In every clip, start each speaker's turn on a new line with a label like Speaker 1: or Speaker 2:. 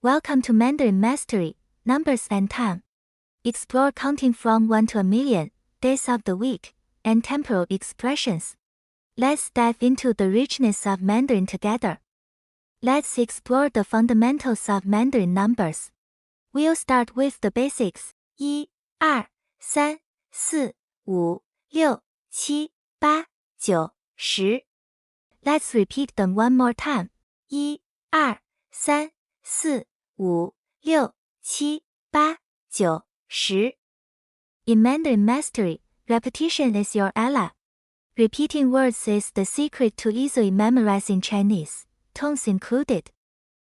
Speaker 1: Welcome to Mandarin Mastery, Numbers and Time. Explore counting from 1 to a million, days of the week, and temporal expressions. Let's dive into the richness of Mandarin together. Let's explore the fundamentals of Mandarin numbers. We'll start with the basics. 1, 2, 3, 4, 5, 6, 7, 8, 9, 10. Let's repeat them one more time. 1, 2, 3, 4, 5, 6, 7, 8, 9, 10. In Mandarin Mastery, repetition is your ally. Repeating words is the secret to easily memorizing Chinese, tones included.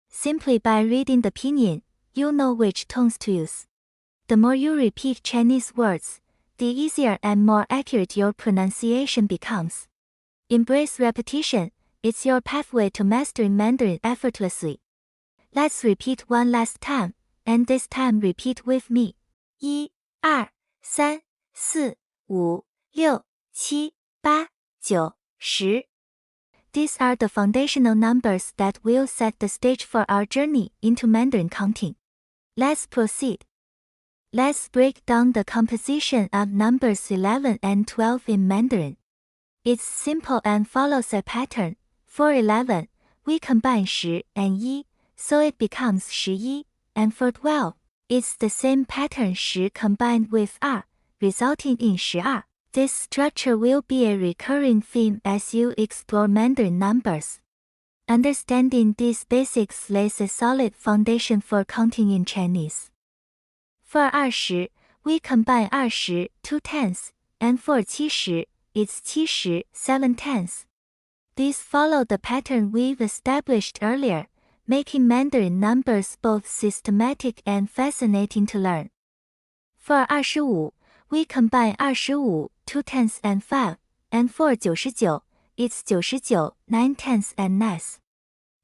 Speaker 1: Simply by reading the pinyin, you'll know which tones to use. The more you repeat Chinese words, the easier and more accurate your pronunciation becomes. Embrace repetition, it's your pathway to mastering Mandarin effortlessly. Let's repeat one last time, and this time repeat with me. 1, 2, 3, 4, 5, 6, 7, 8, 9, 10. These are the foundational numbers that will set the stage for our journey into Mandarin counting. Let's proceed. Let's break down the composition of numbers 11 and 12 in Mandarin. It's simple and follows a pattern. For 11, we combine 10 and 1, so it becomes 11, and for 12, it's the same pattern 10 combined with 2, resulting in 12. This structure will be a recurring theme as you explore Mandarin numbers. Understanding these basics lays a solid foundation for counting in Chinese. For 20, we combine 20, 2 tenths, and for 70, it's 70, 7 tenths. These follow the pattern we've established earlier, making Mandarin numbers both systematic and fascinating to learn. For 25, we combine 25, 2 tenths and 5, and for 99, it's 99, 9 tenths and 9.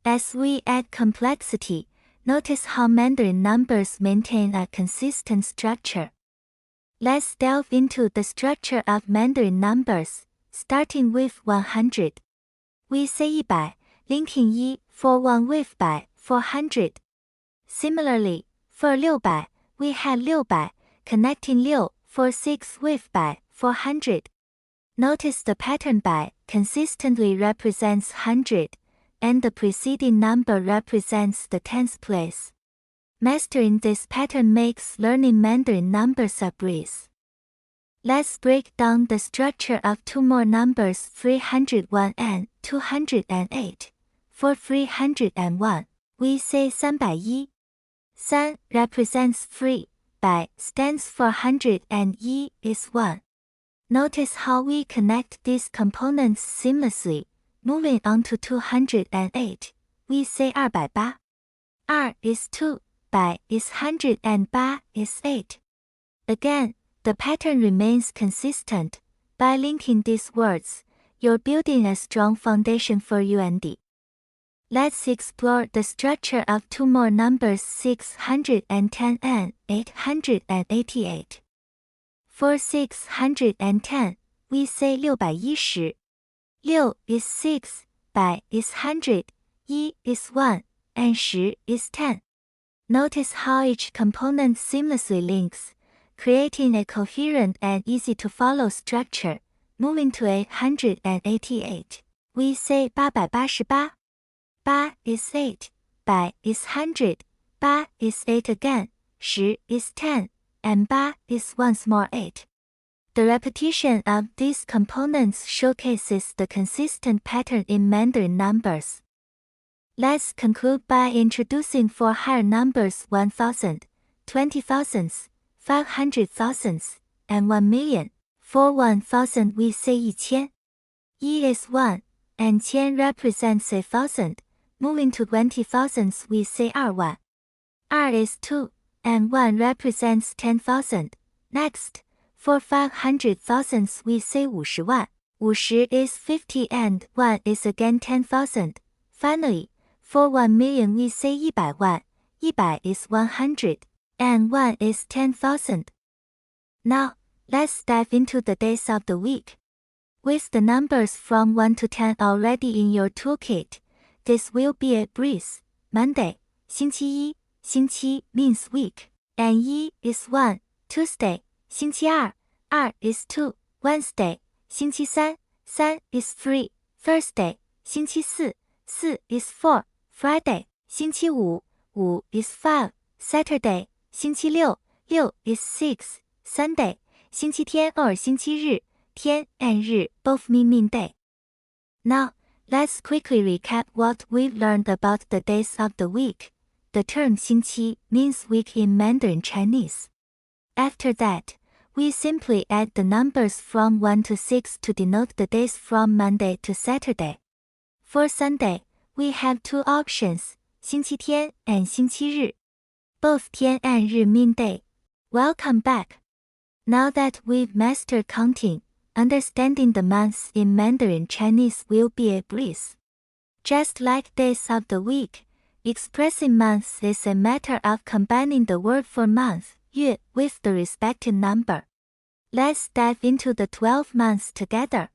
Speaker 1: As we add complexity, notice how Mandarin numbers maintain a consistent structure. Let's delve into the structure of Mandarin numbers, starting with 100. We say 100, linking 1 for 1 with 100, 400. Similarly, for 600, we had 600, connecting 6 for 6 with 400. Notice the pattern by consistently represents 100, and the preceding number represents the tens place. Mastering this pattern makes learning Mandarin numbers a breeze. Let's break down the structure of two more numbers 301 and 208. For 301, we say 301. 3 represents 3, 100 stands for 100 and 1 is 1. Notice how we connect these components seamlessly. Moving on to 208, we say 208. 2 is 2, 100 is 100 and 8 is 8. Again, the pattern remains consistent. By linking these words, you're building a strong foundation for UND. Let's explore the structure of two more numbers 610 and 888. For 610, we say 610. 6 is 6, 100 is 100, 1 is 1, and 10 is 10. Notice how each component seamlessly links, creating a coherent and easy-to-follow structure. Moving to 888, we say 888. 8 is 8, 100 is 100, 8 is 8 again, 10 is 10, and 8 is once more 8. The repetition of these components showcases the consistent pattern in Mandarin numbers. Let's conclude by introducing four higher numbers 1,000, 20,000s, 500,000s, and 1 million. For 1,000 we say 1,000. 1 is 1, and 1,000 represents 1,000. Moving to 20,000s we say 2,000. 2 is 2, and 1 represents 10,000. Next, for 500,000s we say 50,000. 50 is 50 and 1 is again 10,000. Finally, for 1 million we say 100,000. 100 is 100, and 1 is 10,000. Now, let's dive into the days of the week. With the numbers from 1 to 10 already in your toolkit, this will be a breeze. Monday, 星期一星期 means week, and 一 is one, Tuesday, 星期二 二 is two, Wednesday, 星期三 三 is three, Thursday, 星期四四 is four, Friday, 星期五五 is five, Saturday, 星期六六 is six, Sunday, 星期天 or 星期日天 and 日 both mean day. Now, let's quickly recap what we've learned about the days of the week. The term 星期 means week in Mandarin Chinese. After that, we simply add the numbers from 1 to 6 to denote the days from Monday to Saturday. For Sunday, we have two options, 星期天 and 星期日. Both 天 and 日 mean day. Welcome back. Now that we've mastered counting, understanding the months in Mandarin Chinese will be a breeze. Just like days of the week, expressing months is a matter of combining the word for month, 月, with the respective number. Let's dive into the 12 months together.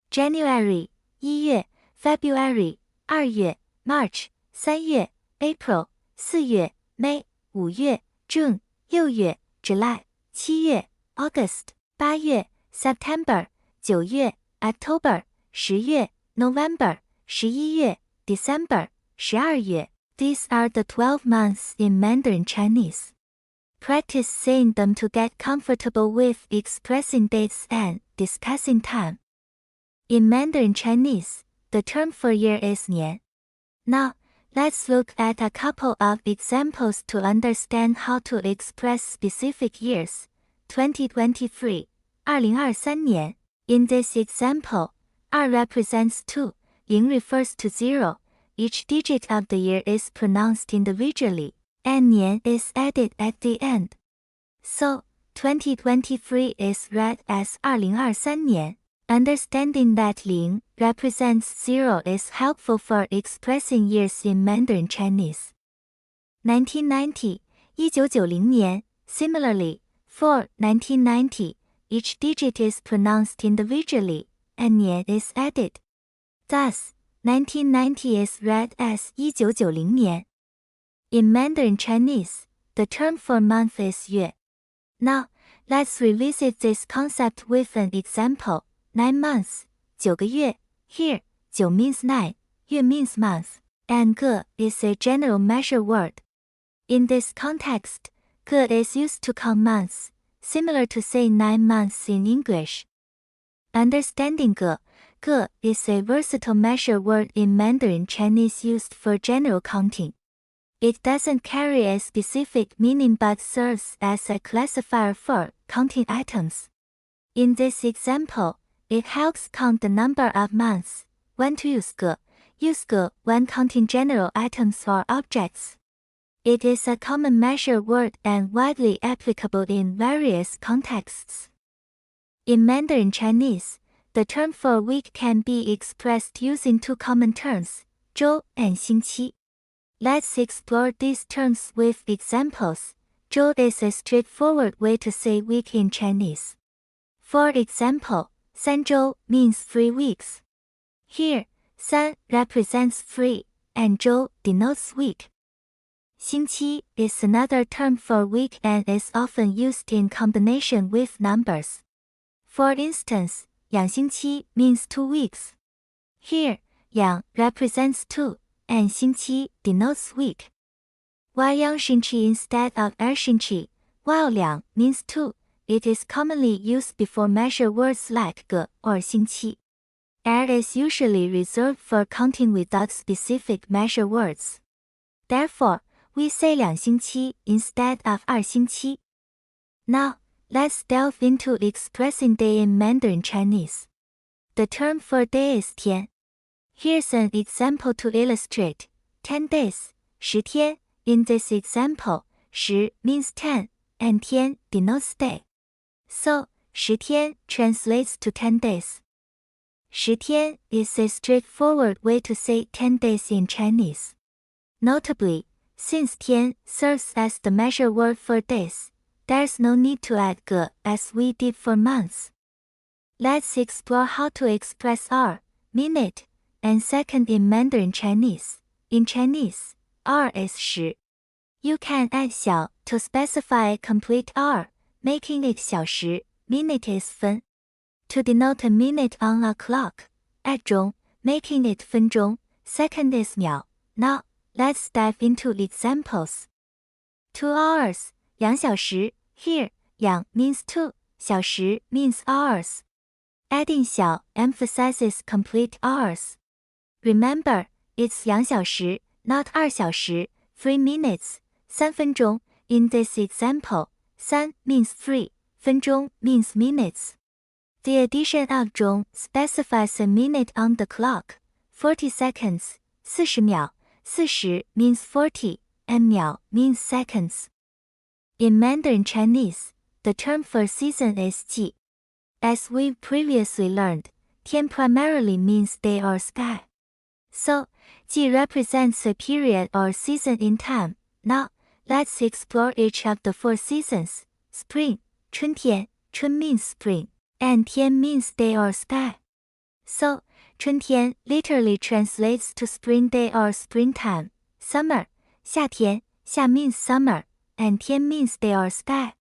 Speaker 1: January, 1月, February, 2月, March, 3月, April, 4月, May, 5月, June, 6月, July, 7月, August, 8月, September, 9月, October, 10月, November, 11月, December, 12月. These are the 12 months in Mandarin Chinese. Practice saying them to get comfortable with expressing dates and discussing time. In Mandarin Chinese, the term for year is 年. Now, let's look at a couple of examples to understand how to express specific years. 2023, 2023年. In this example, 2 represents 2, 0 refers to 0, each digit of the year is pronounced individually, and 年 is added at the end. So, 2023 is read as 2023年. Understanding that 0 represents 0 is helpful for expressing years in Mandarin Chinese. 1990, 1990年. Similarly, for 1990, each digit is pronounced individually, and 年 is added. Thus, 1990 is read as 1990年. In Mandarin Chinese, the term for month is 月. Now, let's revisit this concept with an example. 9 months, 9个月. Here, 9 means 9, 月 means month, and 个 is a general measure word. In this context, 个 is used to count months, similar to saying 9 months in English. Understanding 个 is a versatile measure word in Mandarin Chinese used for general counting. It doesn't carry a specific meaning but serves as a classifier for counting items. In this example, it helps count the number of months. When to use 个 when counting general items or objects. It is a common measure word and widely applicable in various contexts. In Mandarin Chinese, the term for week can be expressed using two common terms, 周 and 星期. Let's explore these terms with examples. 周 is a straightforward way to say week in Chinese. For example, 3周 means 3 weeks. Here, 3 represents 3, and 周 denotes week. 星期 is another term for week and is often used in combination with numbers. For instance, 2星期 means 2 weeks. Here, 2 represents 2, and 星期 denotes week. While 2星期 instead of 2星期, while 2 means 2, it is commonly used before measure words like 个 or 星期. Is usually reserved for counting without specific measure words. Therefore, we say 2星期 instead of 2星期. Now, let's delve into expressing day in Mandarin Chinese. The term for day is 天. Here's an example to illustrate. 10 days, 10天. In this example, 10 means 10, and 天 denotes day. So, 10天 translates to 10 days. 10天 is a straightforward way to say 10 days in Chinese. Notably, since 天 serves as the measure word for days, there's no need to add 个 as we did for months. Let's explore how to express hour, minute, and second in Mandarin Chinese. In Chinese, hour is 时. You can add 小 to specify a complete hour, making it 小时 minute is 分. To denote a minute on a clock, add 钟 making it 分钟 second is 秒. Now, let's dive into examples. 2 hours, 2小时 Here, 2 means 2, 小时 means hours. Adding 小 emphasizes complete hours. Remember, it's 2小时, not 2小时 3 minutes, 3分钟 In this example, 3 means 3, 分钟 means minutes. The addition of 钟 specifies a minute on the clock, 40 seconds, 40秒 40 means 40, and 秒 means seconds. In Mandarin Chinese, the term for season is 季. As we've previously learned, 天 primarily means day or sky. So, 季 represents a period or season in time. Now, let's explore each of the 4 seasons. Spring, 春天 春 means spring, and 天 means day or sky. So, 春天 literally translates to spring day or springtime. Summer, 夏天 夏 means summer, and 天 means day or sky.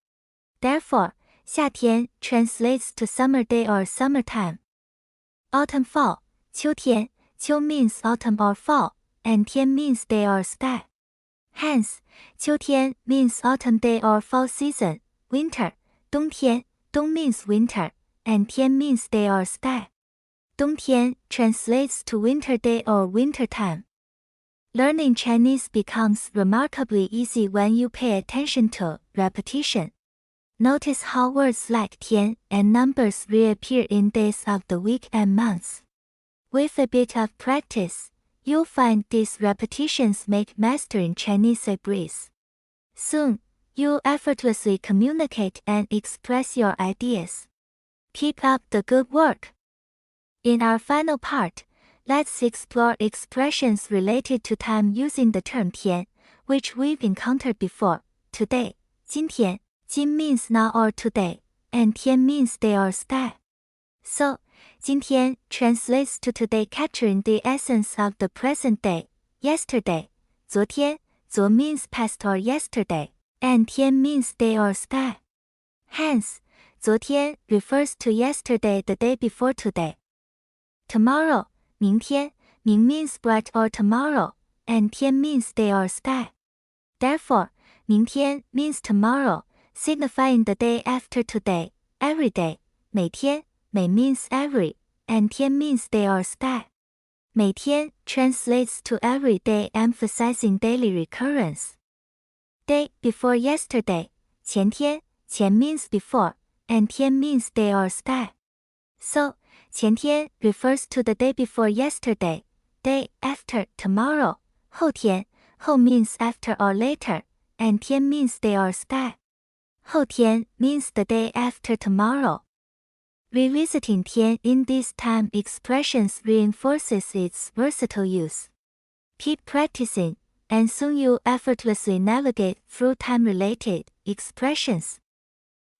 Speaker 1: Therefore, 夏天 translates to summer day or summertime. Autumn fall, 秋天 秋 means autumn or fall, and 天 means day or sky. Hence, 秋天 means autumn day or fall season. Winter, 冬天冬 means winter, and 天 means day or sky. 冬天 translates to winter day or winter time. Learning Chinese becomes remarkably easy when you pay attention to repetition. Notice how words like 天 and numbers reappear in days of the week and months. With a bit of practice, you'll find these repetitions make mastering Chinese a breeze. Soon, you'll effortlessly communicate and express your ideas. Keep up the good work. In our final part, let's explore expressions related to time using the term 天, which we've encountered before. Today, 今天 今 means now or today, and 天 means day or sky. So, 今天 translates to today, capturing the essence of the present day. Yesterday, 昨天 昨 means past or yesterday, and 天 means day or sky. Hence, 昨天 refers to yesterday, the day before today. Tomorrow, 明天 明 means bright or tomorrow, and 天 means day or sky. Therefore, 明天 means tomorrow, signifying the day after today. Every day, 每天每 means every, and 天 means day or sky. 每天 translates to every day, emphasizing daily recurrence. Day before yesterday, 前天前 means before, and 天 means day or sky. So, 前天 refers to the day before yesterday, day after tomorrow, 后天后 means after or later, and 天 means day or sky. 后天 means the day after tomorrow. Revisiting 天 in these time expressions reinforces its versatile use. Keep practicing, and soon you'll effortlessly navigate through time-related expressions.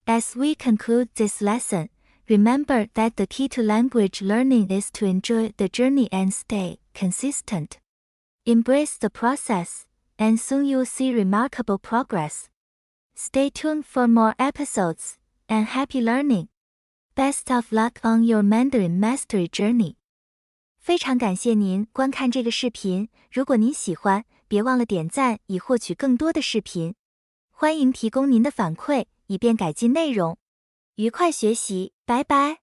Speaker 1: As we conclude this lesson, remember that the key to language learning is to enjoy the journey and stay consistent. Embrace the process, and soon you'll see remarkable progress. Stay tuned for more episodes, and happy learning! Best of luck on your Mandarin mastery journey. 非常感谢您观看这个视频，如果您喜欢，别忘了点赞以获取更多的视频。欢迎提供您的反馈，以便改进内容。愉快学习，拜拜。